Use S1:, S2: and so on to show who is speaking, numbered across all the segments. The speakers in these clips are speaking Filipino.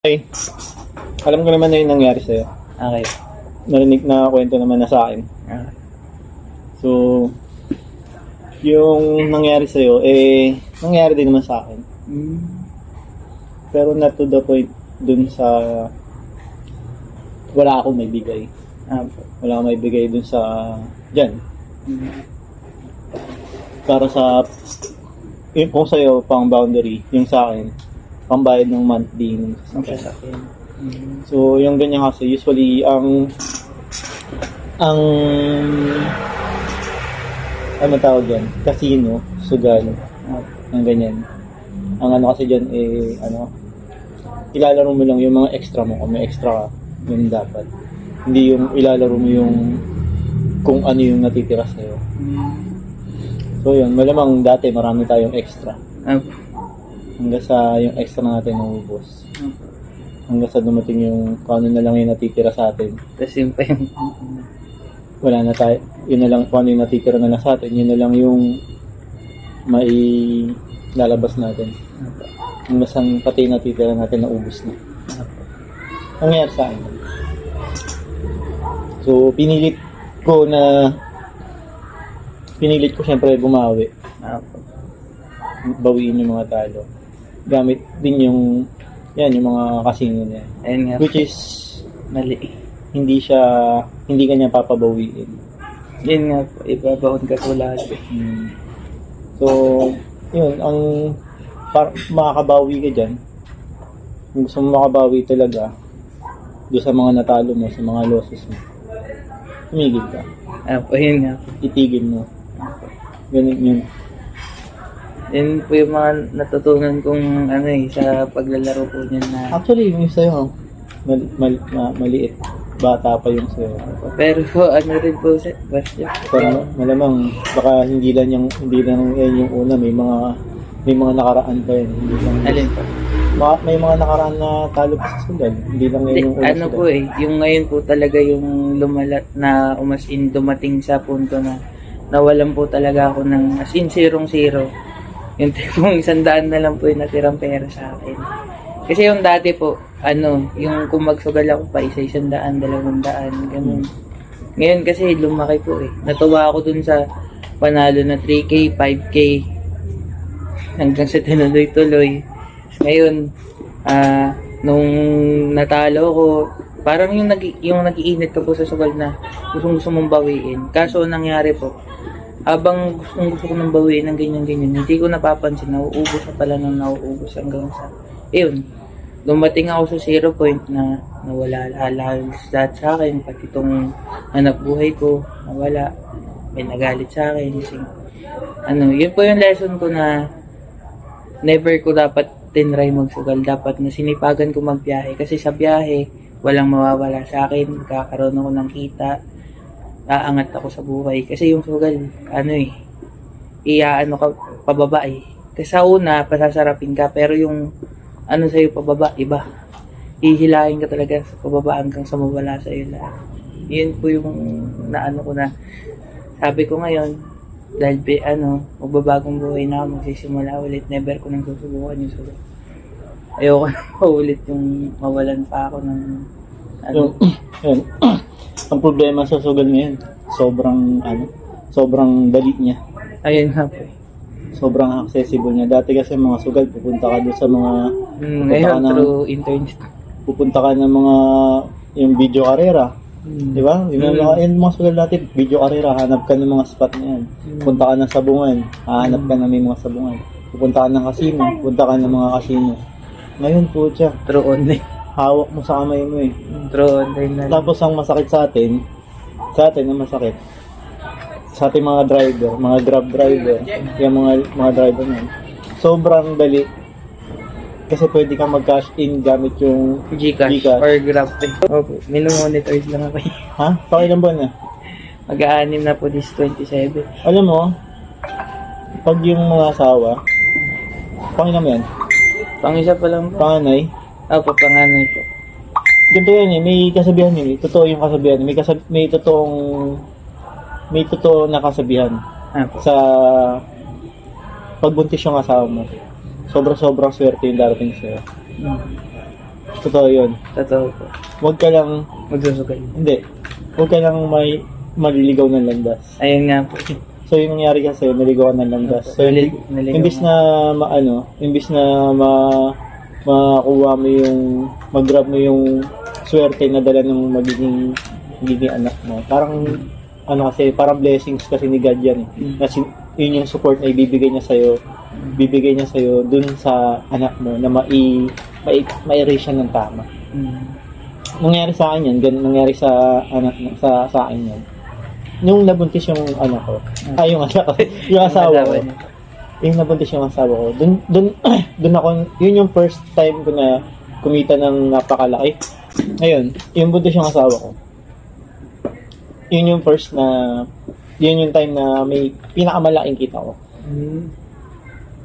S1: Okay. Alam ko naman na yung nangyari sa'yo.
S2: Okay.
S1: Narinig na kwento naman na sa akin.
S2: Okay.
S1: So, yung nangyari sa'yo, nangyari din naman sa akin. Pero not to the point dun sa wala akong maibigay. Wala akong maibigay dun sa dyan. Para sa kung sa'yo, pang boundary, yung sa akin, pambayad ng monthly ng
S2: Sasakyan.
S1: So, yung ganyan kasi, usually, ang ano tawag yan? Casino, sugal, ang ganyan. Ang ano kasi dyan, ilalaro mo lang yung mga extra mo. Kung may extra ka, yun dapat. Hindi yung ilalaro mo yung kung ano yung natitira sa'yo. So, yun, malamang dati marami tayong extra. Hanggang sa yung extra natin maubos. Hanggang sa dumating yung kung ano na lang yung natitira sa atin.
S2: Tapos yun pa yung...
S1: Wala na tayo. Yun na lang kung ano yung natitira na lang sa atin. Yun na lang yung lalabas natin. Hanggang sa pati natitira natin naubos na. Nangyari sa akin. So, pinilit ko syempre bumawi. Bawiin yung mga talo. Gamit din yung mga casino niya.
S2: Ayun nga.
S1: Which is
S2: Mali.
S1: hindi kanya papabawiin.
S2: Yun nga po. Ibabaon ka po lahat.
S1: So, yun, makakabawi ka dyan. Kung gusto mo makabawi talaga doon sa mga natalo mo, sa mga losses mo, tumigil ka.
S2: Yun nga po.
S1: Itigil mo. Ganun yun.
S2: Yun po yung mga natutunan kong sa paglalaro po niyan na...
S1: Actually, yung sa'yo, maliit. Bata pa yung sa'yo.
S2: Pero po, rin po sa question.
S1: Pero malamang, baka hindi lang yan yung una. May mga nakaraan pa yun. Hindi lang,
S2: Alin po?
S1: may mga nakaraan na talo pa sa sugal. Hindi lang yan yung una
S2: po yung ngayon po talaga yung lumalat na dumating sa punto na nawalan po talaga ako ng as in 0-0. Yung tipong 100 na lang po yung natirang pera sa akin. Kasi yung dati po, yung kung magsugal ako pa, 100, 200, ganun. Ngayon kasi lumaki po Natuwa ako dun sa panalo na 3K, 5K, hanggang sa tinuloy-tuloy. Ngayon, nung natalo ko, parang yung nag-iinit ka po sa sugal na gusto mong bawiin. Kaso nangyari po, habang gusto ko nang bawiin ng ganyan-ganyan, hindi ko napapansin, nauubos na pala nang nauubos hanggang sa, dumating ako sa 0 point na nawala lahat sa akin, pati itong anak buhay ko, nawala, may nagalit sa akin, kasi, yun po yung lesson ko na never ko dapat tinry magsugal, dapat na sinipagan ko magbiyahe, kasi sa biyahe, walang mawawala sa akin, kakaroon ako ng kita, aangat ako sa buhay. Kasi yung sugal, ka pababa Kasi sa una, pasasarapin ka, pero yung sa'yo pababa, iba. Ihilahin ka talaga sa pababa hanggang sa mawala sa'yo lahat. Yun po yung ko na, sabi ko ngayon, dahil magbabagong buhay na ako, magsisimula ulit, never ko nang susubukan yung sugal. Ayoko na maulit yung mawalan pa ako ng
S1: Yun. Ang problema sa sugal ngayon, sobrang dali niya.
S2: Ayun nga po.
S1: Sobrang accessible niya. Dati kasi mga sugal, pupunta ka doon sa mga
S2: ngayon through internet.
S1: Pupunta ka ng mga yung video karera. Di ba? Yung mga sugal natin, video karera, hanap ka ng mga spot na yan. Punta ka ng sabungan, hahanap ka ng may mga sabungan. Pupunta ka ng casino, punta ka ng mga casino. Ngayon po siya.
S2: Through online.
S1: Hawak mo sa kamay mo
S2: Through online na.
S1: Tapos ang masakit sa atin ang masakit sa ating mga driver, mga grab driver, yung mga driver na sobrang dali kasi pwede kang mag-cash in gamit yung
S2: Gcash or GrabPay. Opo, minumonitor lang ako.
S1: Ha? Pakilang buwan na?
S2: Mag-aanim na po this 27.
S1: Alam mo, pag yung mga asawa, pakilang yan?
S2: Pang-isa pa lang po.
S1: Panganay?
S2: Opo, panganay po.
S1: Ganito yan may kasabihan totoo yung kasabihan, may totoo na kasabihan sa pagbuntis yung asawa mo. Sobrang swerte yung darating sa'yo. Totoo yun.
S2: Totoo po.
S1: Huwag ka lang,
S2: Magsusugal.
S1: hindi, huwag ka lang may maliligaw ng landas.
S2: Ayun nga po.
S1: So, yung nangyari kasi, naligaw ka ng landas. So,
S2: Naligaw
S1: imbis
S2: nga.
S1: na makuha mo yung, mag-grab mo yung swerte na dala ng magiging anak mo. Parang, kasi, parang blessings kasi ni God yan. Na yun yung support na ibibigay niya sa'yo dun sa anak mo na mai-raise siya ng tama. Nangyari sa akin yan, ganun nangyari sa akin yan. Nung nabuntis yung anak ko, yung anak ko, yung asawa ko, yung nabuntis yung asawa ko, dun ako, yun yung first time ko na kumita ng napakalaki. Ngayon, yung buntis yung asawa ko, yun yung first na, yun yung time na may pinakamalaking kita ko.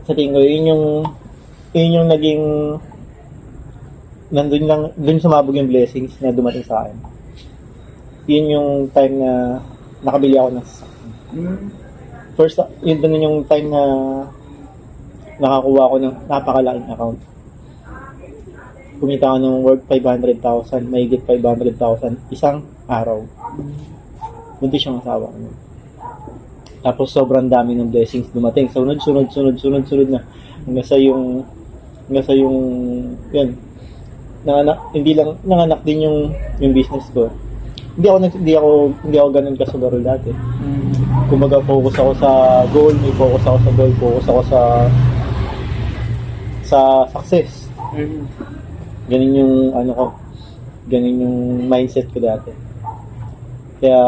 S1: Sa tingin ko, yun yung naging, dun sumabog yung blessings na dumating sa akin. Yun yung time na nakabili ako ng sasakyan. First, yun dun yung time na nakakuha ako ng napakalaking account. Kumita ako ng worth 500,000, mahigit 500,000 isang araw. Buntis yung asawa ko. Tapos sobrang dami ng blessings dumating. Sunod na. Hanggang sa yung yun. Nanganak din yung business ko. Hindi ako ganun kasugaro dati. Kumbaga focus ako sa goal, focus ako sa success. Ganun yung ganun yung mindset ko dati. Kaya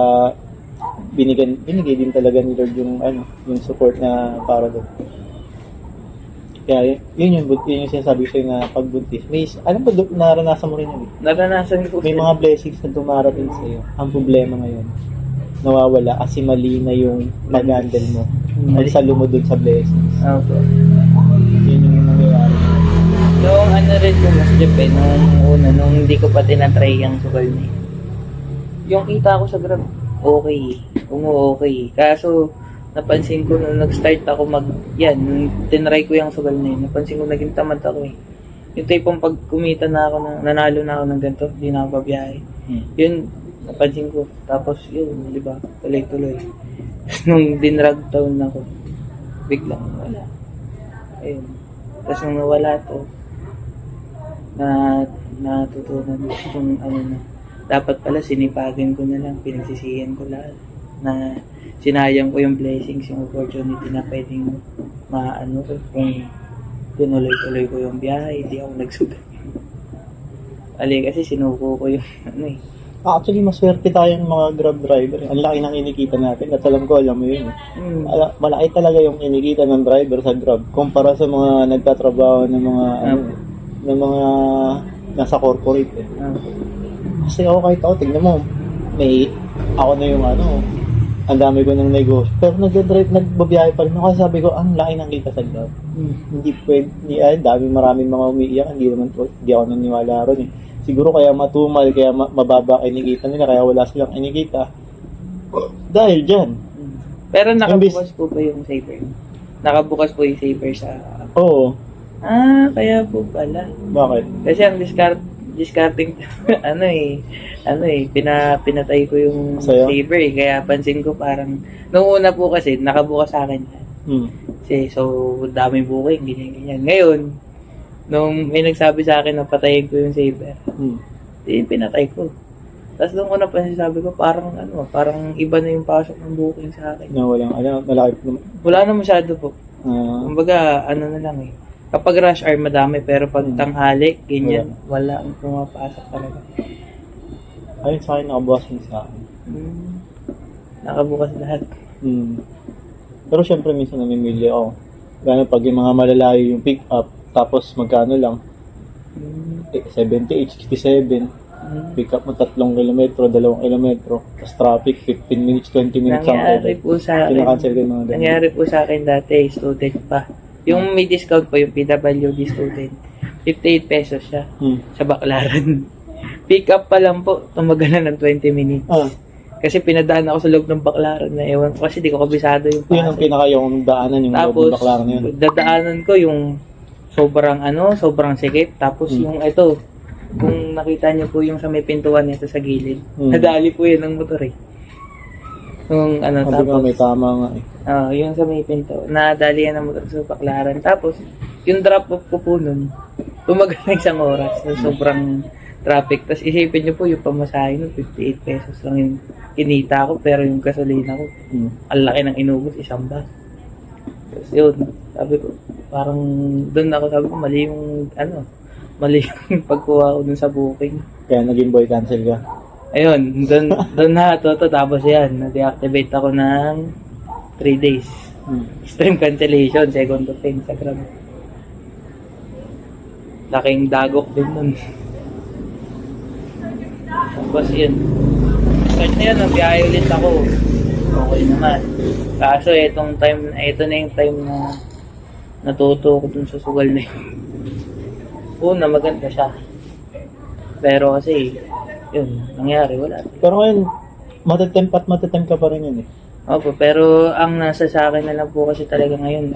S1: binigay din talaga ni Lord yung support na para doon. Kaya yun yung sinasabi ko sa'yo na pagbuntis. Alam ba, naranasan mo rin yun?
S2: Naranasan ko.
S1: May mga blessings na dumarating sa'yo. Ang problema ngayon, nawawala kasi mali na yung pag-handle mo. Nagsalo mo dun sa blessings.
S2: Okay.
S1: Yun yung nangyayari.
S2: Nung rin ko mas Jeff nung hindi ko pa tinatry yung sugal na yung kita ko sa Grab, okay. Okay. Kaso, napansin ko nung nag-start ako nung tinry ko yung sugal na yun, napansin ko naging tamad ako eh. Yung tipong pag kumita na ako, nanalo na ako ng ganito, hindi na ako babiyahe. Yun, napansin ko. Tapos yun, di ba, tuloy-tuloy. Nung dinrag town ako, biglang wala. Ayun. Tapos nung nawala to, natutunan yung na, dapat pala sinipagin ko na lang, pinagsisihan ko lahat na sinayang ko yung blessings, yung opportunity na pwedeng kung tinuloy-tuloy ko yung biyahe, hindi ako nagsugal. Kasi sinuko ko yung
S1: Actually, maswerte tayong mga Grab driver. Ang laki ng inikita natin at alam mo yun. Malaki talaga yung inikita ng driver sa Grab kumpara sa mga nagtatrabaho ng mga nasa corporate eh. Kasi ako kahit ako, tignan mo, ako na yung ang dami ko ng negosyo. Pero nagbabiyahe pa rin ako. Sabi ko, ang laki ng kita sa Grab. Hindi pwede, maraming mga umiiyak. Hindi ako naniwala ron eh. Siguro kaya matumal, kaya mababa kinikita nila, kaya wala silang kinikita. Dahil dyan.
S2: Pero nakabukas po ba yung saver? Nakabukas po yung saver sa...
S1: Oo.
S2: Kaya po pala.
S1: Bakit?
S2: Kasi ang discarding pinatay ko yung
S1: Sa'yo?
S2: saver eh. Kaya pansin ko parang nung una po kasi nakabukas sa akin. Kasi so daming booking, ganyan. Ngayon, nung may nagsabi sa akin na patayin ko yung saver, pinatay ko. Tapos doon ko napansin, sabi ko parang iba na yung pasok ng booking sa akin.
S1: Na walang malaki.
S2: Wala na masyado po. Kumbaga na lang eh. Kapag rush hour madami, pero pag tanghali, ganyan, wala ang pumapasok talaga.
S1: Ayun sa akin, nakabukas din sa akin.
S2: Nakabukas lahat.
S1: Pero syempre minsan namimili ako. Gano'n pag yung mga malalayo yung pick up, tapos magkano lang? 78, 67. Pick up mo 3 kilometro, 2 kilometro. Tapos traffic, 15 minutes, 20 minutes.
S2: Nangyari po sa akin.
S1: Kinakancel ko yung mga ganyan.
S2: Nangyari po sa akin dati, student pa. Yung may discount po, yung PWD student. 58 pesos siya sa Baclaran. Pick up pa lang po, tumagal na ng 20 minutes. Kasi pinadaan ako sa loob ng Baclaran na ewan ko kasi di ko kabisado yung
S1: pasok. Yun ang yung daanan, yung loob ng Baclaran yun.
S2: Tapos, dadaanan ko yung sobrang sikip. Tapos yung kung nakita niyo po yung sa may pintuan nito sa gilid,
S1: Hmm.
S2: nadali po yun ng motor eh. Yung ano,
S1: Sabi nga
S2: tapos,
S1: may tama nga eh.
S2: yung sa may pinto, nadali yan ng motor sa Baklaran. Tapos, yung drop off ko po nun, tumagal na isang oras, so sobrang traffic. Tapos isipin niyo po yung pamasahe nun, 58 pesos lang yung kinita ko, pero yung gasolina ko,
S1: Hmm.
S2: ang laki ng inubos, isang bus. Tapos yun, sabi ko, parang doon ako sabi ko, mali yung pagkuha ko dun sa booking.
S1: Kaya naging boy cancel ka.
S2: Ayun, doon na to, tapos yan, na-deactivate ako ng 3 days.
S1: Hmm.
S2: Extreme cancellation, second to Instagram. Laking dagok din nun. Tapos yun, start na yun, nabiyahe ulit ako. Okay naman. Kaso ito na yung time na natuto ko dun sa sugal na yun. Una, maganda siya. Pero kasi, yun, nangyari, wala.
S1: Pero ngayon, matitempt ka pa rin yun eh.
S2: Opo, pero ang nasa sa akin na lang po kasi talaga ngayon,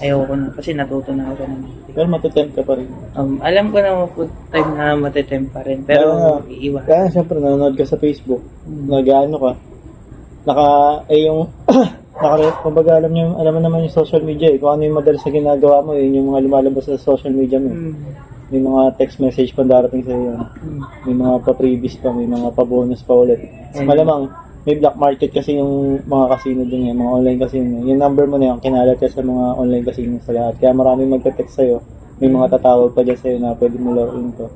S2: ayoko na, kasi natuto na ako na.
S1: Pero matitempt ka pa rin.
S2: Alam ko na po time na matitempt pa rin, pero iiwan.
S1: Kaya syempre, nanonood ka sa Facebook, nag-ano ka, yung, kumbaga alam mo naman yung social media eh, kung ano yung madalas na ginagawa mo, yun yung mga lumalabas sa social media mo. May mga text message pa darating sa iyo. May mga pa-previous pa, may mga pa-bonus pa ulit. Malamang, may black market kasi yung mga casino din yung mga online casino. Yung number mo na yun, kinalat ka sa mga online casino sa lahat. Kaya maraming magte-text sa'yo. May mga tatawag pa dyan sa'yo na pwede mo laruin to.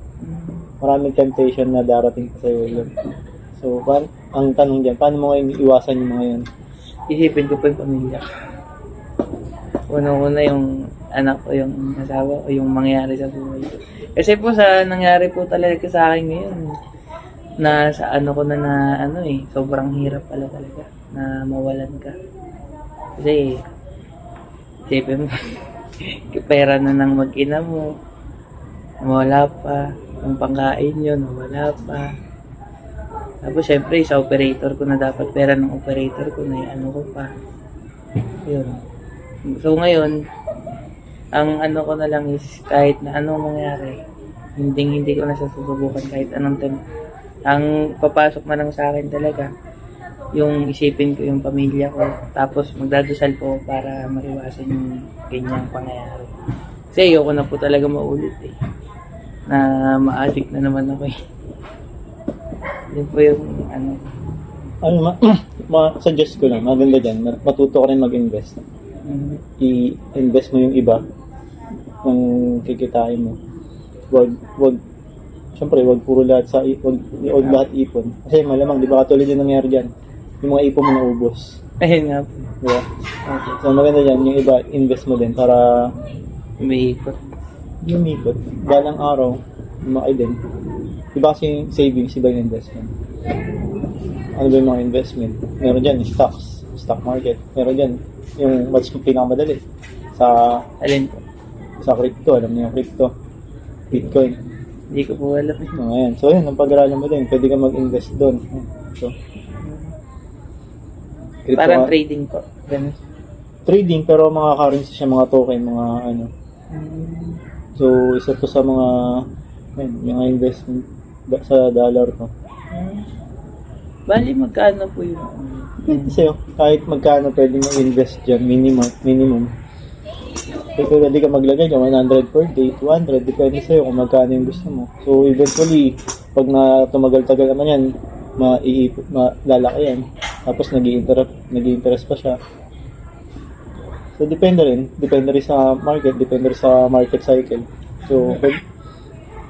S1: Maraming temptation na darating pa sa'yo yun. So, ang tanong dyan, paano mo ngayon iwasan yung mga yun?
S2: Isipin ko po yung pamilya. Una-una yung anak ko, yung asawa ko, yung mangyari sa buhay ko. Kasi po sa nangyari po talaga sa akin ngayon, na sa ko na sobrang hirap pala talaga na mawalan ka. Kasi, isipin mo, pera na ng mag-ina mo, nawala pa, ang pangkain yun, nawala pa. Tapos, syempre, sa operator ko na dapat pera ng operator ko na ko pa. Yun. So, ngayon, ang ko na lang is kahit na anong mangyari, hindi ko na susubukan kahit anong time. Ang papasok na lang sa akin talaga, yung isipin ko yung pamilya ko, tapos magdadasal po para maiwasan yung ganyang pangyayari. Kasi ayoko na po talaga maulit eh, na ma-addict na naman ako eh. Yun po yung
S1: Suggest ko lang, maganda dyan, matuto ka rin mag-invest. I-invest mo yung iba ng kikitain mo. Siyempre, wag puro lahat wag lahat ipon. Kasi malamang, di ba katulad yung nangyari dyan, yung mga ipon mo naubos.
S2: Ayun nga po.
S1: Diba? Okay. So maganda dyan, yung iba, invest mo din para
S2: Umiikot.
S1: lumikot. Balang araw, lumaki din. Diba kasi yung savings, iba yung investment. Ano ba yung mga investment? Meron dyan, stocks, stock market. Meron dyan, yung mas pinakamadali.
S2: Alin po?
S1: Sa crypto, alam niyo yung crypto. Bitcoin.
S2: Hindi ko po alam.
S1: Ayan. So, yun, ang pag-aralan mo din. Pwede ka mag-invest doon. So,
S2: Parang trading po. Ganun.
S1: Trading, pero mga currency siya, mga token, mga ano. So, isa to sa mga mga investment sa dollar to.
S2: Bali, magkano po yung
S1: Depende sa'yo. Kahit magkano pwede mag-invest dyan, minimum. So, pwede ka maglagay dyan, 100 per day, 200, depende sa'yo kung magkano yung gusto mo. So, eventually, pag na tumagal-tagal naman yan, lalaki yan. Tapos, nag-i-interest pa siya. So, depende rin sa market, depende rin sa market cycle.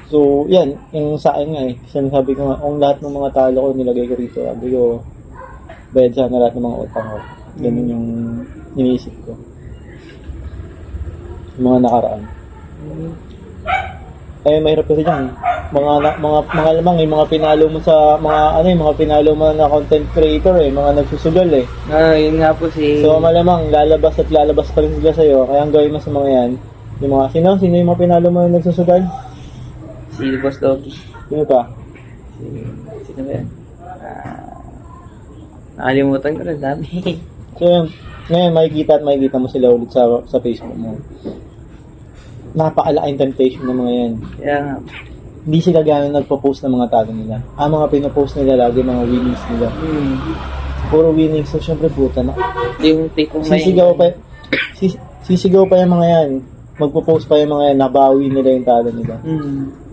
S1: So, yan, yung sa akin nga eh. Sinasabi ko nga, kung lahat ng mga talo ko nilagay ko rito, sabi ko, bayad sana lahat ng mga utang ko. Ganun yung iniisip ko. Yung mga nakaraan. Eh, mahirap kasi dyan. Mga lamang, yung mga pinalo mo sa, mga pinalo mo na content creator eh, mga nagsusugal eh.
S2: yun nga po si...
S1: So, malamang, lalabas pa rin sila sa'yo. Kaya ang gawin mo sa mga yan, yung mga, sino yung mga pinalo mo na nagsusugal?
S2: Si Boss Doggy.
S1: Sino pa?
S2: Sino ba yan? Nakalimutan ko na, dami.
S1: So, ngayon, makikita mo sila ulit sa Facebook mo. Napakalaking temptation ng mga yan.
S2: Kaya nga.
S1: hindi sila gano'n nagpo-post ng mga talo nila. Ang mga pinopost nila lagi mga winnings nila. Puro winnings. So, syempre puta na.
S2: Yung tipong may...
S1: Sisigaw pa yung mga yan. Magpo-post pa yung mga yan. Nabawi nila yung talo nila.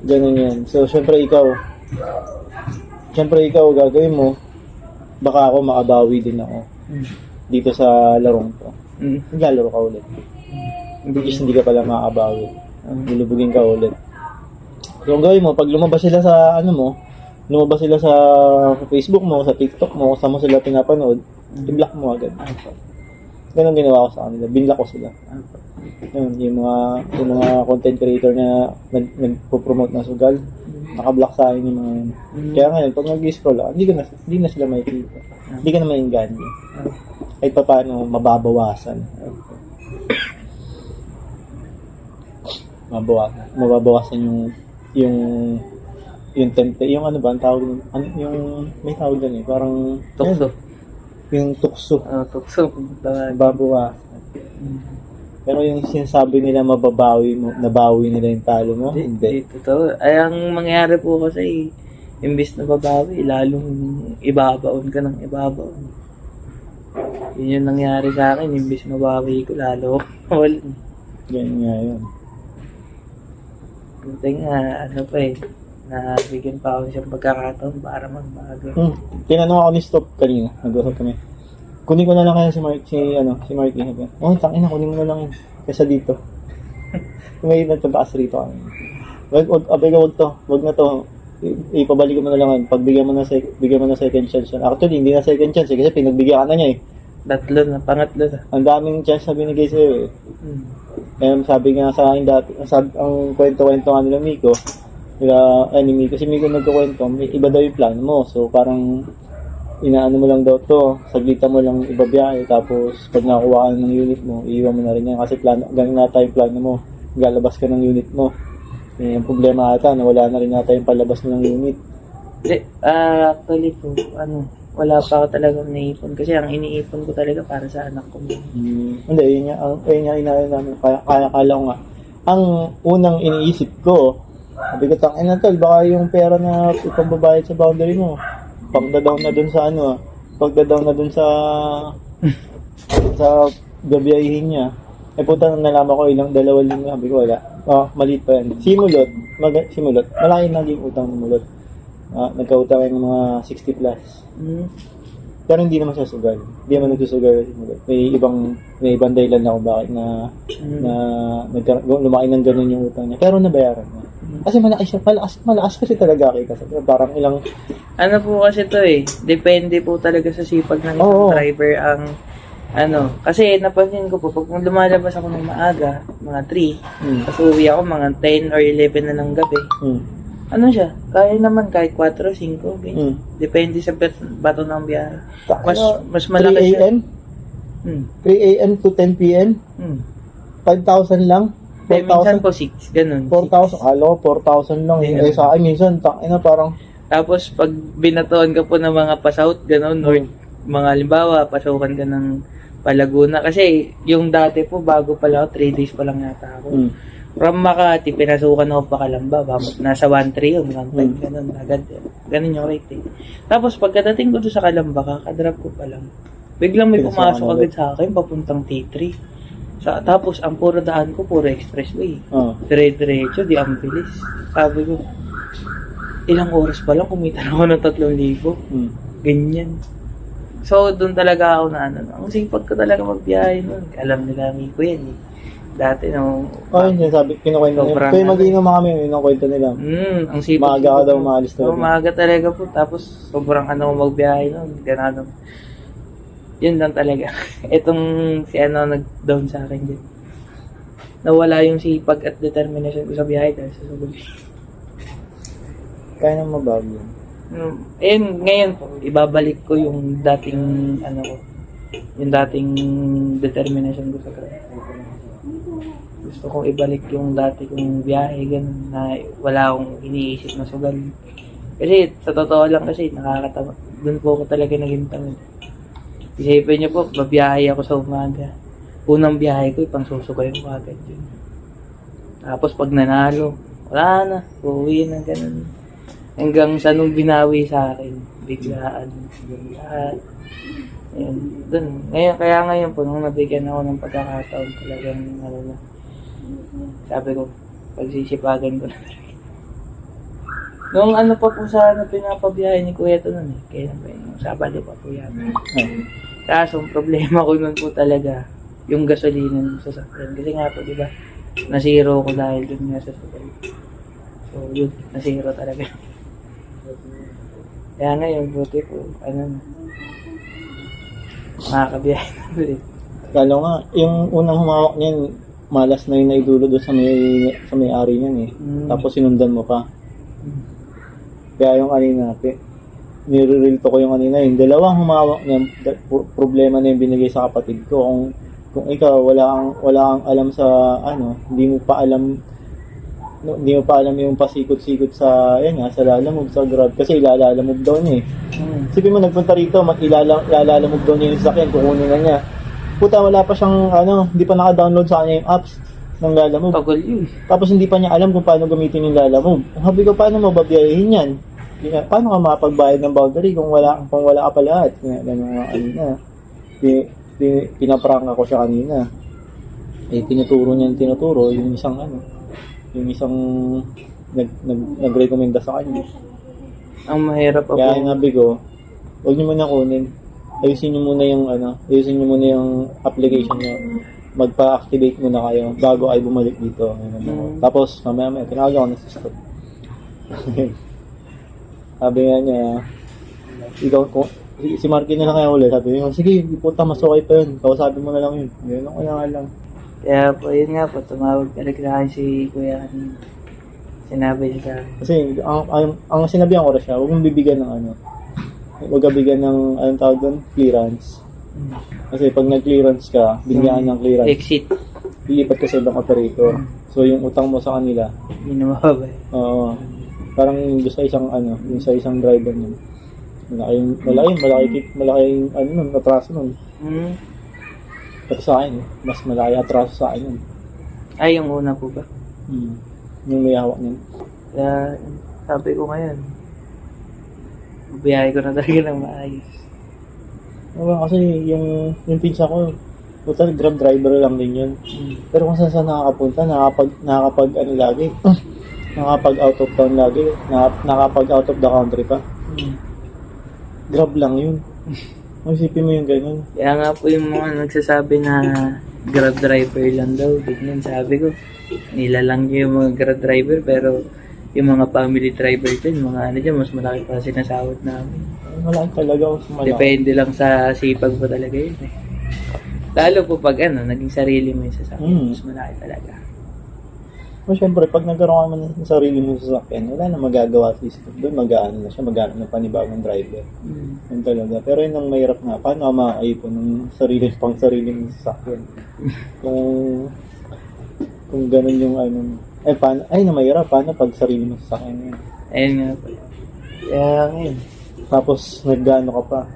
S1: Ganun yan. So, syempre ikaw, gagawin mo, baka ako makabawi din ako dito sa larong to. Naglalaro ka ulit. Hindi ka pala makabawi. Lulubugin ka ulit. So, ang gawin mo, pag lumabas sila sa lumabas sila sa Facebook mo, sa TikTok mo, saan mo sila pinapanood, i-block mo agad. Ganun ginawa ko sa kanila. Binlock ko sila. Yun, yung mga content creator na nagpo-promote ng sugal, naka-block sa akin yung mga yun. Kaya ngayon, pag nag-scroll ako, hindi na sila makikita. Hindi ka na mainganyo. Kahit pa paano, mababawasan. Mababawasan yung template, yung ano ba, ang tawag nun? Yung may tawag doon parang
S2: tukso.
S1: Yung tukso.
S2: Tukso.
S1: Mababawasan. Pero yung sinasabi nila nabawi nila yung talo mo, hindi.
S2: Totoo. Ay, ang mangyayari po kasi, imbis na babawi, lalong ibabaon ka ng ibabaon. Yun yung nangyari sa akin, imbis mabawi ko, lalo wala.
S1: Ganyan nga yun.
S2: Buti nga, nabigyan pa ako siyang pagkakataon para magbago.
S1: Tinanong ako ni Stop kanina, nag-usap kami. Kunin ko na lang kaya si Marky. Tangina, kunin mo na lang yun. Kesa dito. Ngayon nagpunta kasi rito kami. Wag na to. Ipabalik mo na lang yun. Pag bigyan mo na second chance. Actually, hindi na second chance kasi pinagbigyan ka na niya
S2: Pangatlo na.
S1: Ang daming chance na binigay sa'yo sabi nga sa akin dati, ang kwento-kwento nga nila Miko, si Miko nagkukwento, iba daw yung plano mo. So parang inaano mo lang daw to, saglitan mo lang ibabiyahe, tapos pag nakuha ka ng unit mo, iiwan mo na rin yan kasi ganun nata yung plano mo, galabas ka ng unit mo. Ang problema ata, wala na rin nata yung palabas mo ng unit.
S2: Actually po, wala pa ako talagang naipon kasi ang iniipon ko talaga para sa anak ko.
S1: Hindi, yun nga inaano namin, kaya ko nga. Ang unang iniisip ko, sabi ko, tol, baka yung pera na ipambabayad sa boundary mo, pagda-down na dun sa gabiyahin niya. Puta, nalaman ko ilang 2 linggo, sabi ko, wala. Maliit pa yan. Simulot, malaki naging utang ng mulot. Nagkautang ng mga 60 plus. Pero hindi naman siya sugal. Hindi naman nagsusugal si mulot. May ibang dahilan na kung bakit na lumaki ng ganun yung utang niya. Pero nabayaran niya. Kasi malakas kasi talaga kita. Parang ilang...
S2: Ano po kasi to depende po talaga sa sipag ng isang driver ang kasi napansin ko po, pag lumalabas ako ng maaga, mga 3, tapos uwi ako mga 10 or 11 na ng gabi, siya, kaya naman kahit 4, 5, depende sa bato ng biyahe. Mas malaki
S1: 3 a.m.? 3 a.m. to 10 p.m.? 5,000 lang? 4,000?
S2: Minsan po 6, ganun.
S1: 4,000? Alo, 4,000 lang. Sa akin, minsan, parang...
S2: Tapos, pag binatoan ka po ng mga pa-south, ganun, or mga halimbawa, pasukan ka ng Palaguna. Kasi, yung dati po, bago pala ako, 3 days pa lang yata ako. From Makati, pinasukan ako pa Kalamba. Nasa 1.3 yun, 1.5, ganun, agad. Ganun yung rate Tapos, pagkadating ko doon sa Kalamba, kakadrop ko pa lang. Biglang may pumasok agad sa akin, papuntang T3. Tapos, ang puro daan ko, puro expressway. Dire-diretso, di ang bilis. Sabi ko, ilang oras pa lang, kumita na ako ng 3,000. Ganyan. So, doon talaga ako na ang sipag ko talaga magbiyahe nun. Alam nila ko yan Dati
S1: yun sabi, kinukwento nila. Kaya mag-inom kami, yun ang kwento nila.
S2: Ang sipag.
S1: Maaga ka daw maalis talaga.
S2: Maaga talaga po. Tapos, sobrang magbiyahe nun. Ganun. Yun lang talaga. Itong si nag-down sa akin din. Nawala yung sipag at determination ko sa biyahe dahil sa sugal.
S1: Kaya nang mabago yun.
S2: Ngayon po, ibabalik ko yung dating yung dating determination ko sa trabaho. Gusto kong ibalik yung dati kong biyahe, ganun, na wala akong iniisip na sugal. Kasi, sa totoo lang kasi, nakakatawa. Doon po ako talaga naging tamad. Isipin niyo po, babiyahe ako sa umaga. Unang biyahe ko, ipang susugayin ko agad yun. Tapos, pag nanalo, wala na, uuwi na ganun. Hanggang sa nung binawi sa akin, biglaan, yung lahat. Ayun, dun. Ngayon, kaya ngayon po, nung nabigyan ako ng pagkakataon, talagang, ano na, sabi ko, pagsisipagan ko na talaga. Nung ano pa po sa pinapabiyahe ni Kuya to nun kaya ba yung Sabado pa po yan. Kaso, ang problema ko nun po talaga, yung gasolina ng sasakyan. Kasi nga po, di ba, nasiro ko dahil dun nga sa sasakyan. So, yun, nasiro talaga. Kaya ngayon, buti po, ano na, makakabiyahe na ulit.
S1: Lalo nga, yung unang humawak niyan, malas na yung naidulo doon sa may-ari niyan eh. Tapos sinundan mo pa. Kaya yung kanina, nire-real to ko yung kanina, yung dalawang humawak niyan, problema na yung binigay sa kapatid ko. Kung ikaw, wala kang alam sa, hindi mo pa alam yung pasikot-sikot sa, sa lalamove, sa Grab. Kasi ilalalamove daw niya eh. Sipin mo, nagpunta rito, ilalalamove daw niya yung sasakyan, kukunin na niya. Puta, wala pa siyang, hindi pa naka-download sa kanya yung apps ng lalamove.
S2: Tagal yun.
S1: Tapos hindi pa niya alam kung paano gamitin yung lalamove. Sabi ko, paano mo babiyahin yan? Paano ka makapagbayad ng boundary kung wala ka pa lahat? Pinaprank ako siya kanina. Tinuturo yung isang nagrekomenda sa kanya.
S2: Ang mahirap pa po.
S1: Kaya sabi ko, huwag niyo muna kunin. Ayusin niyo muna yung application niyo. Magpa-activate muna kayo bago ay bumalik dito. Tapos mamaya tinawag ako ng system. Sabi nga niya, si Marky na lang kaya ulit. Sabi niya, sige, puta, mas okay pa yun. Kausapin mo na lang yun. Ganun ko na lang.
S2: Kaya po, yun nga po, tumawag talaga sa akin si Kuya kanina. Sinabi niya sa akin.
S1: Kasi, ang sinabihan ko na siya, huwag mong bibigyan ng huwag ka bigyan ng, anong tawag doon? Clearance. Kasi pag nag-clearance ka, bigyan ng clearance.
S2: Exit.
S1: Ilipat ka sa ibang operator. So, yung utang mo sa kanila,
S2: Hindi na mababay.
S1: oo. Parang yung sa isang driver niya. Malaking atraso nun. Pati sa akin, mas malaki atraso sa akin yun.
S2: Ay, yung una po ba?
S1: Yung may hawak niyan.
S2: Kaya, sabi ko ngayon, biyahe ko na talaga ng maayos.
S1: Kasi yung pinsa ko, total Grab driver lang din yun. Pero kung saan nakakapunta, nakakapag lagi, nakakapag out of town lagi, nakakapag out of the country pa. Grab lang yun. Isipin mo yung ganun.
S2: Kaya nga po yung mga nagsasabi na Grab driver lang daw, ganyan sabi ko. Nilalang niyo yung mga Grab driver pero yung mga family driver din, mga dyan, mas malaki pa sinasahod namin.
S1: Malaki talaga.
S2: Depende lang sa sipag po talaga yun eh. Lalo po pag naging sarili mo yung sasakyan, mas malaki talaga.
S1: Siyempre, pag nagkaroon ka ng sarili mo sa sasakyan, wala na magagawa sa system. Doon mag-aano na siya, mag-aano ng panibagong driver. Yun talaga. Pero yun ang mahirap nga. Paano ka makaipon ng sarili mong sasakyan? Kung ganun yung mahirap. Paano pag sarili mong sasakyan yun?
S2: Ayun nga po. Kaya ngayon.
S1: Tapos, nag-ano ka pa.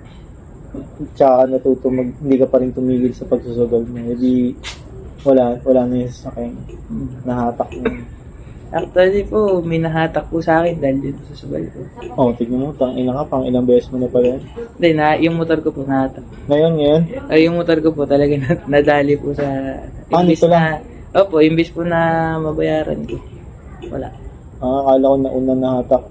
S1: Tsaka natuto, hindi ka pa rin tumigil sa pagsusugal mo. Hindi, wala na yung sasakyan. Nahatak mo.
S2: Actually po, may nahatak po sa akin dahil dito sa sugal ko.
S1: Tignan mo, pang ilang beses mo na pala yan.
S2: Hindi, yung motor ko po nahatak.
S1: Ngayon?
S2: Ay, yung motor ko po talaga nadali po sa...
S1: Nito lang?
S2: Opo, imbis po na mabayaran ko. Wala.
S1: Akala ko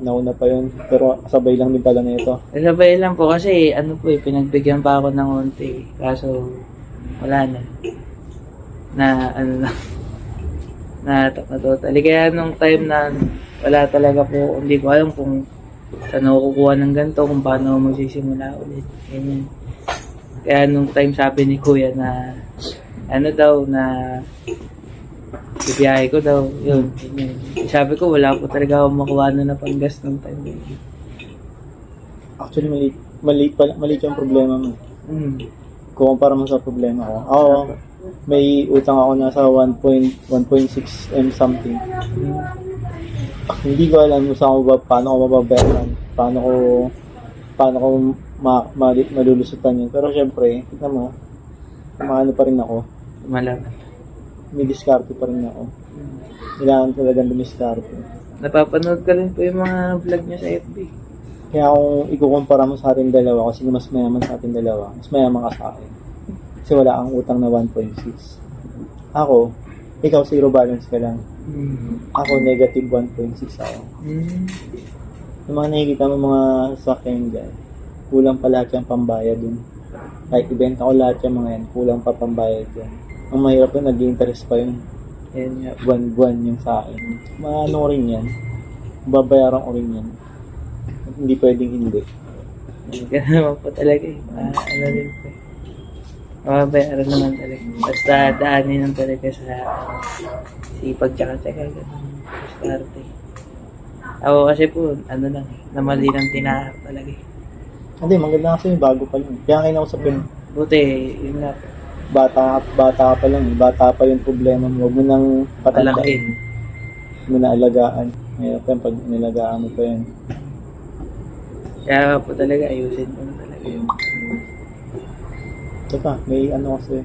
S1: nauna pa yun. Pero sabay lang din pala na ito.
S2: Sabay lang po kasi pinagbigyan pa ako ng unti. Kaso, wala na. Nahatak na totally. Kaya nung time na wala talaga po, hindi ko alam kung saan ako kukuha ng ganito, kung paano ako magsisimula ulit. Ganyan. Kaya nung time sabi ni Kuya na bibiyahe ko daw, yun. Sabi ko, wala po talaga akong makuha na panggas ng time.
S1: Actually, maliit yung problema mo. Kumpara mo sa problema ko. May utang ako nasa 1.6 M something. Hindi ko alam paano ko mababayaran. Paano ko malulusutan yun. Pero syempre, tignan mo, maano pa rin ako.
S2: Malaman.
S1: May diskarte pa rin ako. Kailangan talagang dumiskarte.
S2: Napapanood ka rin po yung mga vlog niya sa FB.
S1: Kaya kung ikukumpara mo sa ating dalawa, kasi mas mayaman sa ating dalawa, mas mayaman ka sa akin. Kasi wala kang utang na 1.6. Ako, ikaw zero balance ka lang. Ako negative 1.6 ako. Yung mga nakikita mo mga sasakyan dyan, kulang pa lahat yung pambayad dun. Kahit ibenta ko lahat yung mga yan, kulang pa pambayad dyan. Ang mahirap yun, nag-interest pa yun.
S2: Ayan nga.
S1: Buwan-buwan yung sa akin. Maano rin yan. Babayaran ko rin yan. Hindi pwedeng hindi.
S2: Ganun naman po talaga eh. Ano rin po eh. Mababayaran naman talaga. Basta daanin lang talaga sa sipag tsaka ganun. Diskarte. Ako kasi po, ano lang eh. Namali ng tinahak talaga eh.
S1: Hindi, maganda kasi yung bago pa lang. Kaya kinausapin,
S2: Buti, yun nga po.
S1: bata pa lang. Bata pa yung problema mo. Huwag mo nang patandaan.
S2: Malakin.
S1: Huwag mo na alagaan. Mahirap yan pag nilagaan mo pa yan.
S2: Kaya po talaga, ayusin ko na talaga yun.
S1: Teka, may ano kasi.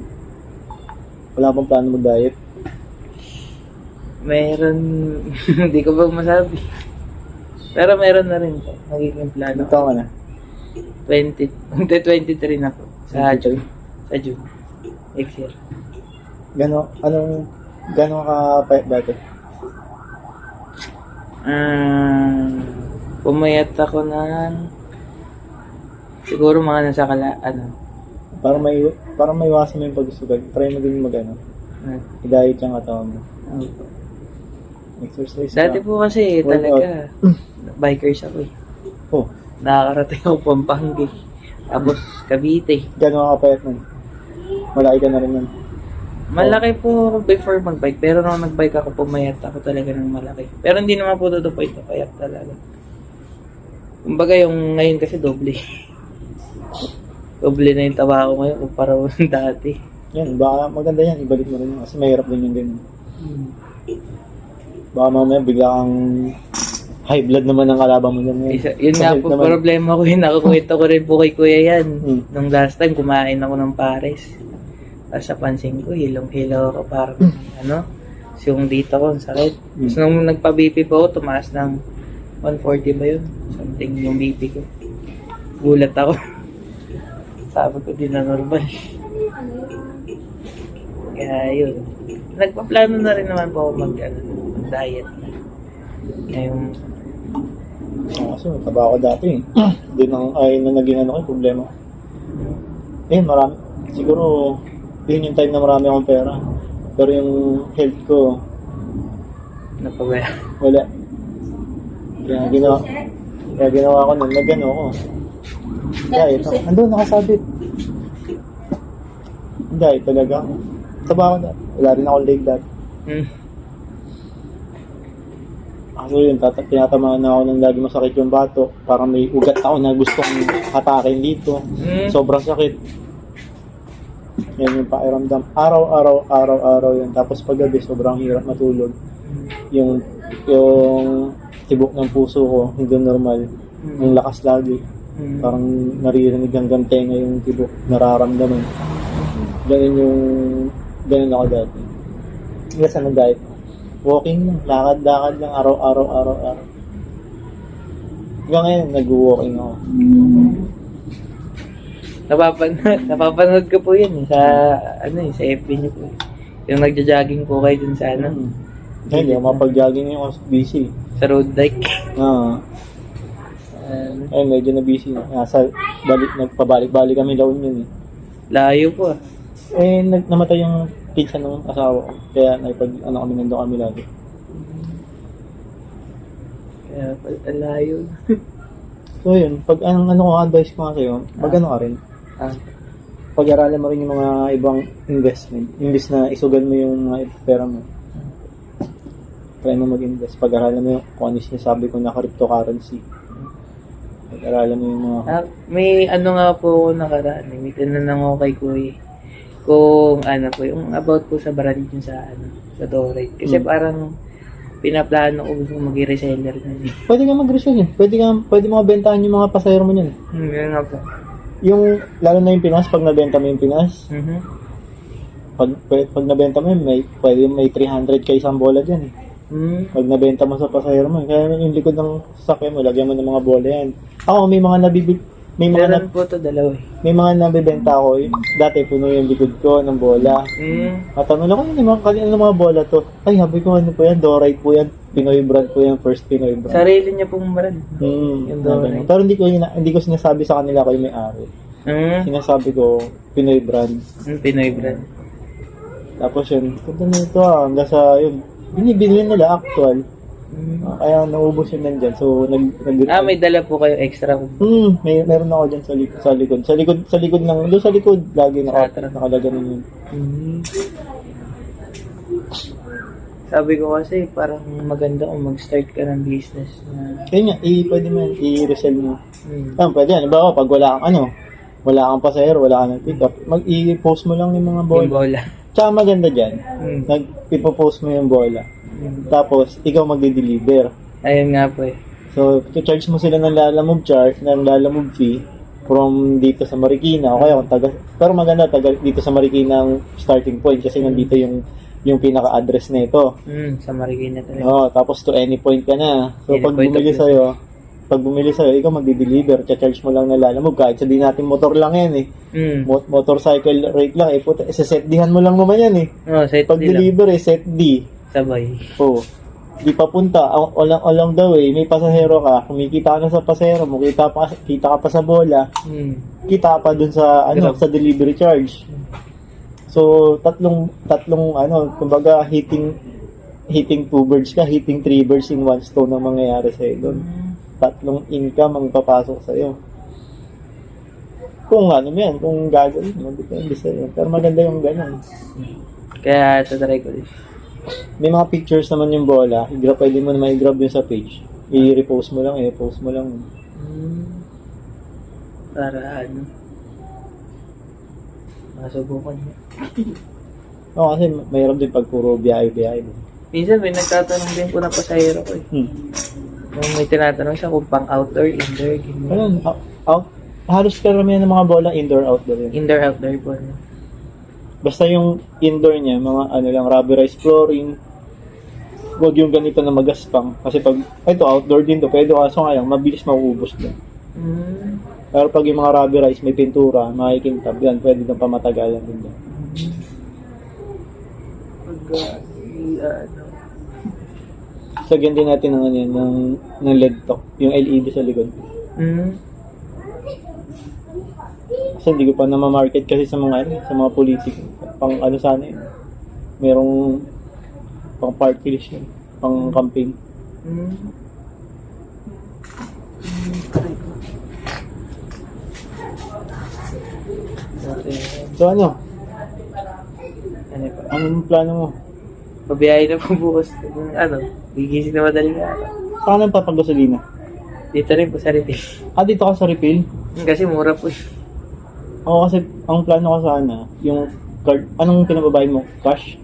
S1: Wala pang plano mag-diet.
S2: Meron, hindi ko ba masabi. Pero meron na rin po. Magiging plano.
S1: Ito ka na.
S2: 23 na po. Sa
S1: 23?
S2: June. Sa June. Next year.
S1: Gano'n ka payat dati?
S2: Pumayat ako ng siguro mga nasa
S1: Parang may iwasan mo yung pagsusugal. Try mo din i-diet yung katawan mo. Exercise
S2: Dati
S1: ka.
S2: po kasi talaga bikers ako eh.
S1: Oh,
S2: Nakakarating ako Pampanga. Tapos Cavite.
S1: gano'n ka payat nun? Malaki ka na rin nun.
S2: Malaki po ako before magbike. Pero nung nagbike ako, pumayat ako talaga ng malaki. Pero hindi naman po to the point na payat talaga. Kumbaga yung ngayon kasi doble. Doble na yung taba ko ngayon kumpara mo ng dati.
S1: Yan, baka maganda yan. Ibalik mo rin yun. Kasi mahirap din yung ganyan. Baka mamaya bigla kang high blood naman ang kalaban mo dyan.
S2: Yun nga po, problema ko yun. Nakukwento ko rin po kay Kuya yan. Nung last time, kumain ako ng pares. Tapos sa pansin ko, hilong-hilaw ako parang, yung dito ko, ang sakit. Tapos nung nagpa-BP po ako, tumaas ng 140 ba yun? Something yung BP ko. Gulat ako. Sabi ko, di na normal. Kaya yun. Nagpa-plano na rin naman po ako mag-diet. Ngayon,
S1: Kasi mataba ako dati. Doon na naging problema. Marami. Siguro, yun yung time na marami akong pera. Pero yung health ko,
S2: napabaya.
S1: wala. Kaya ginawa ko nun, nagano ako. Diet. Andun, nakasabit. Diet talaga. Taba ako dati. Wala rin ako leg dati. Kaso yun, tinatamaan na ako ng lagi masakit yung bato. Parang may ugat ako na gustong hatakin dito. Sobrang sakit. Yan yung pakiramdam. Araw-araw yun. Tapos paggabi, sobrang hirap matulog. Yung tibok ng puso ko, hindi normal. Yung lakas lagi. Parang naririnig hanggang tenga yung tibok. Nararamdaman. Ganun ako dati. Hanggang sa nag-diet. Walking lang, lakad-lakad lang, araw-araw. Hanggang ngayon, nag-walking ako.
S2: Napapanood ko po yun sa sa FB niyo po. Yung nagja-jogging po kayo dun sa
S1: Hindi ako mapag-jogging yung busy.
S2: sa road bike.
S1: Medyo na busy. Nagpabalik-balik kami La Union eh.
S2: Layo po.
S1: Namatay yung pinsan ng asawa ko. Kaya kami nandun kami lagi.
S2: Kaya pala layo.
S1: So yun, pag kung advice ko nga sa'yo, mag-ano ka rin. Pag-aralan mo rin yung mga ibang investment. Imbis na isugal mo yung mga pera mo. Try mo mag-invest. Pag-aralan mo yung kung ano yung sinasabi ko na cryptocurrency. Pag-aralan mo yung mga...
S2: May nga po nakaraan. May tinanong ako kay Kuya. Kung yung about po sa brand yun sa Dorate. Kasi parang pinaplano ko gusto mag-reseller na din.
S1: Pwede ka mag-resell yun. Pwede mo mabentahan yung mga pasahero mo yun.
S2: Yun nga po.
S1: Yung, lalo na yung Pinas, pag nabenta mo yung Pinas, pag nabenta mo yun, pwede may 300 ka isang bola dyan. Pag nabenta mo sa pasahero mo, kaya yung likod ng sasakyan mo, lagyan mo ng mga bola yan. Ako, may mga
S2: Meron po to dalawa eh.
S1: may mga nabibenta ako. Dati puno yung likod ko ng bola. At ano lang, ano mga bola to? Ay, habi ko, ano po yan? Dorite po yan. Pinoy brand po yan. First Pinoy brand.
S2: Sarili niya pong brand. Yung Dorite.
S1: Pero hindi ko sinasabi sa kanila ko yung may-ari. Sinasabi ko, Pinoy brand.
S2: Pinoy brand.
S1: Tapos yun, punta na ito hanggang sa yun. Binibili nila actual. Kaya naubos yun nandyan. So,
S2: may dala po kayo extra ko.
S1: meron ako dyan sa likod. Sa likod lang. Doon sa likod, lagi nakalagay na yun.
S2: Sabi ko kasi, parang maganda kung mag-start ka ng business na...
S1: Kaya nga, pwede mo yan, i-resell mo. Pwede yan. Bawa, pag wala kang pasahero, wala kang pick up, i-post mo lang yung mga bola.
S2: Yung bola.
S1: Tsaka maganda dyan, ipopost mo yung bola. Tapos, ikaw magde-deliver.
S2: Ayun nga po eh.
S1: So, charge mo sila ng lalamove fee from dito sa Marikina. O kaya pero maganda dito sa Marikina ang starting point kasi nandito yung pinaka-address na ito.
S2: Sa Marikina talaga.
S1: Oo, tapos to any point ka na. So, pag bumili sa'yo, ikaw magde-deliver, charge mo lang ng lalamove. Kahit sabihin natin motor lang yan eh. Motorcycle rate lang eh. Set D-han mo lang naman yan eh.
S2: Set
S1: pag
S2: D
S1: deliver eh, set D.
S2: Sabay.
S1: Di papunta. Along the way, may pasahero ka. Kumikita ka na sa pasahero mo. Kita ka pa sa bola. Kita pa dun sa sa delivery charge. So, tatlong kumbaga hitting two birds ka, hitting three birds in one stone ang mangyayari sa'yo doon. Tatlong income ang papasok sa'yo. Kung kung gagawin mo, depende sa'yo. Pero maganda yung ganun.
S2: Kaya, tatry ko din.
S1: May mga pictures naman yung bola. Pwede mo naman i-grab yun sa page. I-repost mo lang, i-post mo lang.
S2: Para masubukan niya.
S1: Oo, kasi mayroon din pag puro biyahe-biyahe.
S2: Minsan may nagtatanong din po na pasahero ko eh. Nung may tinatanong siya kung pang outdoor, indoor, ganyan.
S1: Halos karamihan ng mga bola indoor-outdoor yun.
S2: Indoor-outdoor po.
S1: Basta yung indoor niya, mga rubberized flooring. Huwag yung ganito na magaspang. Kasi pag, ito, outdoor din to. Pwede kaso nga mabilis mauubos din. Pero pag yung mga rubberized, may pintura, makikintab yan. Pwede nang pamatagalan din yan. Sagyan din natin ng LED to. Yung LED sa likod. Kasi hindi ko pa na-market kasi sa mga politiko. Pang sana yun. Merong pang party list yun. Pang campaign. So ano? Anong plano mo?
S2: Pabiyahe na po bukas. Gigising na madaling araw.
S1: Saan ang papagasolina?
S2: Dito rin po sa refill.
S1: Dito ka sa refill?
S2: Kasi mura po eh.
S1: Oo, kasi ang plano ko sana, yung card, anong pinababay mo? Cash?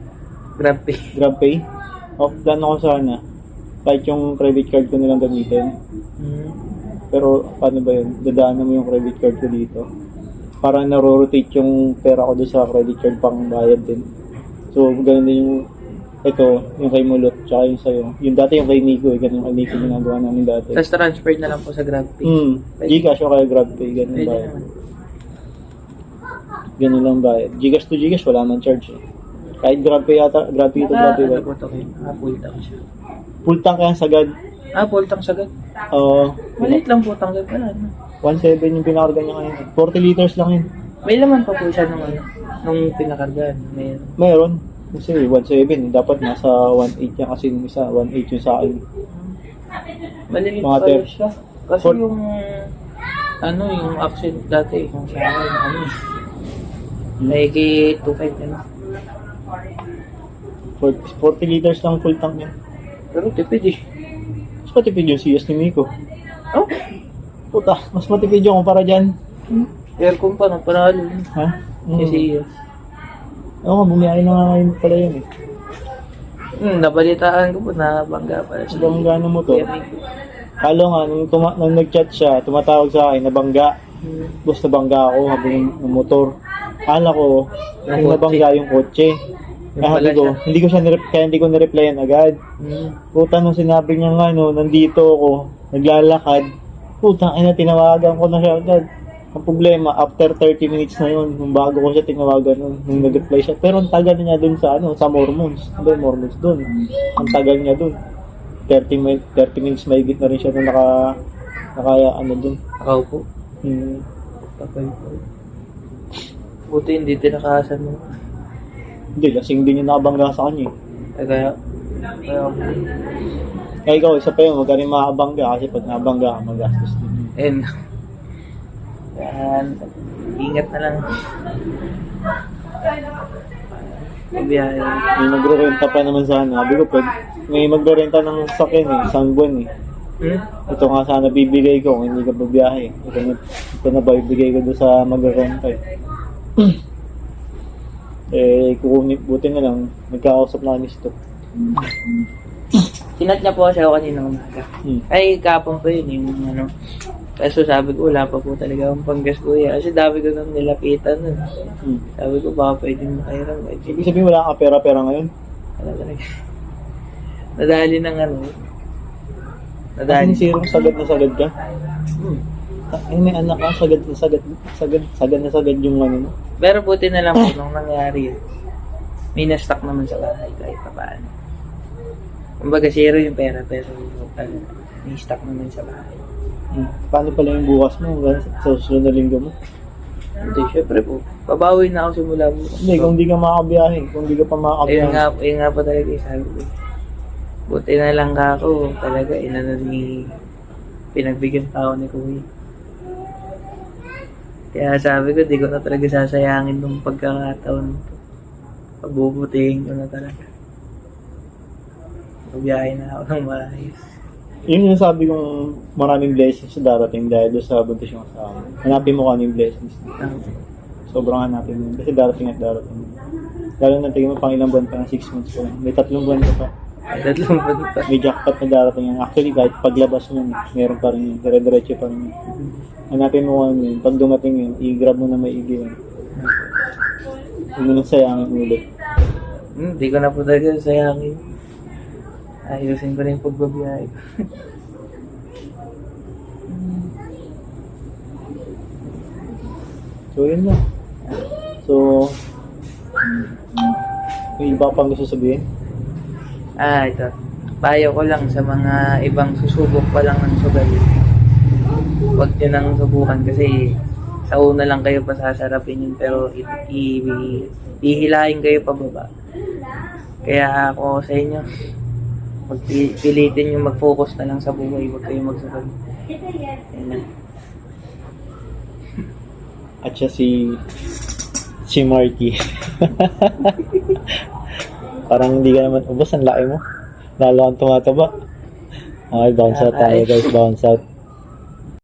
S2: GrabPay.
S1: GrabPay? O, plano ko sana, kahit yung credit card ko nilang gamitin. Pero, paano ba yun? Dadaanan mo yung credit card ko dito. Para naro-rotate yung pera ko doon sa credit card pang bayad din. So, ganun din yung, yung kay Mulot, tsaka yung sa'yo. Yung dati yung kay Nico, ganun yung kay Nico ginagawa namin dati.
S2: Tapos transfer na lang po sa GrabPay.
S1: Gcash o kaya GrabPay, ganun
S2: Pwede
S1: bayad.
S2: naman.
S1: Ganun lang bayad. Gcash to Gcash, wala man charge eh. Kahit GrabPay yata, GrabPay to GrabPay.
S2: Ano po ito kayo? Full tank siya.
S1: Full tank kaya sagad.
S2: Full tank sagad.
S1: Oo.
S2: Maliit lang po tanggap pala.
S1: 1.7 yung pinakarga niya ngayon. 40 liters lang yun.
S2: May laman pa po siya nung pinakargaan.
S1: Mayroon. Kasi 1.7. Dapat nasa 1.8 yan kasi yung isa. 1.8 yung sa akin.
S2: Maliit
S1: mga
S2: pala siya. Kasi yung yung accent dati kung sa akin, like 2.5 yan.
S1: 40 liters lang full tank yan.
S2: Pero tipid eh.
S1: Mas matipid yung CS ni Miko.
S2: Oh?
S1: Puta, mas matipid yung kumpara dyan.
S2: Aircon pa, panalo.
S1: Ha?
S2: Kasi
S1: Oo, bumiyahin na nga ngayon pala yun eh.
S2: Nabalitaan ko po, nabangga pala siya.
S1: Nabangga ng motor. Kalo nga, nung nag-chat siya, tumatawag sa akin, nabangga. Basta nabangga ako habang ng motor. Kala ko, yung nabangga yung kotse.
S2: Yung pala
S1: Sabi ko,
S2: siya.
S1: hindi ko siya kaya hindi ko nireplyan agad. Puta, nung sinabi niya nga, no, nandito ako, naglalakad. Puta, tinawagan ko na siya agad. Ang problema, after 30 minutes na yun, nung bago ko siya tinawagan nun, nung nag-reply siya. Pero ang tagal niya dun sa, sa Mormons. Ano ba yung Mormons dun? Ang tagal niya dun. 30 minutes mahigit na rin siya nung dun.
S2: Nakaupo.
S1: Hmm.
S2: Tapay po. Buti hindi tinakasan mo.
S1: Hindi, lasing din yung nakabangga sa kanya.
S2: Kaya
S1: Kaya ikaw, isa pa yun, huwag ka rin makabangga kasi pag nabangga ka, magastos din.
S2: ayun. Yan. Ingat na lang. Pabiyahe.
S1: May magre-renta pa naman sana. Sabi ko, may magre-renta ng sakin isang buwan Ito nga sana bibigay ko kung hindi ka babiyahe. Ito na ba ibigay ko doon sa magre-renta kukunit, buti na lang, nagkakausap na kami stop.
S2: Sinat niya po kasi ako kanina umaga. Ay, kapon pa yun yung ano. Kaso sabi ko, wala pa po talaga akong panggas kuya. Kasi dami ko nang nilapitan nun. Sabi ko, baka pwedeng makairam.
S1: Ibig sabihin wala kang pera-pera ngayon?
S2: Wala talaga. Nadali ng ano.
S1: Kasi sirong sagad na sagad ka? May anak ka, sagad na sagad yung ano mo.
S2: Pero buti na lang po nung nangyari yun. May na-stock naman sa bahay kahit pa paano. Kumbaga zero yung pera pero may stock naman sa bahay.
S1: Paano pala yung bukas mo sa susunod na linggo mo?
S2: Hindi, syempre po. Pabawi na ako simula bukas.
S1: Hindi, kung di ka makakabiyahe, kung di ka pa makakabiyahe.
S2: Ayun nga po talaga yung sabi ko. Buti na lang ka ako talaga. Pinagbigyan pa ako ni Kuya. Kaya sabi ko, di ko na talaga sasayangin nung pagkakataon nito. Pagbubutihin ko na talaga. Pagbiyahe na ako ng maayos.
S1: Yun yung sabi kong maraming blessings sa darating dahil doon sa buntis yung kasama. Hanapin mo kung ano yung blessings. Sobrang hanapin mo. Kasi darating at darating. Lalo na tingin mo pang ilang buwan pa, 6 months pa lang. May 3 buwan pa pa.
S2: Tatlong buwan pa.
S1: May jackpot na darating yan. Actually, kahit paglabas mo, meron pa rin yun. Dire-diretso pa rin yun. Hanapin mo kung ano yun. Pag dumating yun, i-grab mo na maigi yun. Huwag mo nang sayangin ulit.
S2: Hindi ko na po talaga sayangin. Ayusin ko rin yung pagbabiyahe ko.
S1: So, yun lang. So, may iba pang gusto sabihin?
S2: Ito. Payo ko lang sa mga ibang susubok pa lang ng sugal. Huwag nyo nang subukan kasi sa una lang kayo pasasarapin yun pero ihilahin kayo pababa. Kaya ako sa inyo, pilitin yung mag-focus na lang sa buhay, huwag kayo magsugal. Ayan lang.
S1: At siya si Marky. Parang hindi ka naman ubos, ang laki mo. Lalo kang tumataba. Okay, bounce out tayo guys, bounce out.